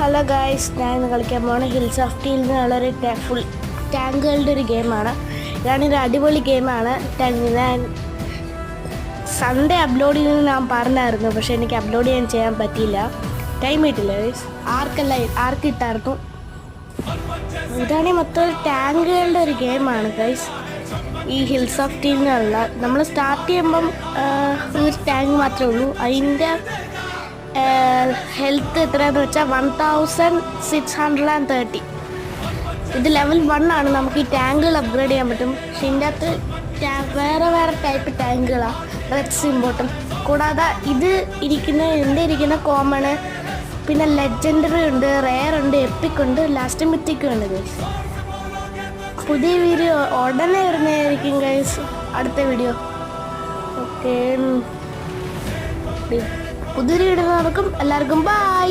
Hello guys, ഞാൻ ഇന്ന് കളിക്കാൻ പോകുന്ന ഹിൽസ് ഓഫ് ടീൽ എന്നുള്ളൊരു ഫുൾ ടാങ്കുകളുടെ ഒരു ഗെയിമാണ്. ഇതാണൊരു അടിപൊളി ഗെയിമാണ്. ഞാൻ സൺഡേ അപ്ലോഡ് ചെയ്യുന്നത് ഞാൻ പറഞ്ഞായിരുന്നു, പക്ഷേ എനിക്ക് അപ്ലോഡ് ചെയ്യാൻ പറ്റിയില്ല, ടൈം കിട്ടില്ല ഗൈസ്. ആർക്ക് ഇട്ടായിരുന്നു. ഇതാണെങ്കിൽ മൊത്തം ടാങ്കുകളുടെ ഒരു ഗെയിമാണ് ഗൈസ്. ഈ ഹിൽസ് ഓഫ് ടീൽ എന്നുള്ള നമ്മൾ സ്റ്റാർട്ട് ചെയ്യുമ്പം ഒരു ടാങ്ക് മാത്രമേ ഉള്ളൂ. അതിൻ്റെ ഹെൽത്ത് എത്രയാണെന്ന് വെച്ചാൽ 1630. ഇത് ലെവൽ 1 ആണ്. നമുക്ക് ഈ ടാങ്കുകൾ അപ്ഗ്രേഡ് ചെയ്യാൻ പറ്റും. പക്ഷെ ഇതിൻ്റെ അകത്ത് വേറെ ടൈപ്പ് ടാങ്കുകളാണ്. Reds important. കൂടാതെ ഇതിൻ്റെ ഇരിക്കുന്ന കോമണ്, പിന്നെ ലെജൻഡറി ഉണ്ട്, റെയർ ഉണ്ട്, എപ്പിക് ഉണ്ട്, ലാസ്റ്റ് മിത്തിക്കും ഉണ്ട് ഗൈസ്. പുതിയ വീഡിയോ ഉടനെ വരുന്നതായിരിക്കും ഗൈസ്, അടുത്ത വീഡിയോ. ഓക്കെ, പുതിയൊരു വീഡിയോ നടക്കും. എല്ലാവർക്കും ബൈ.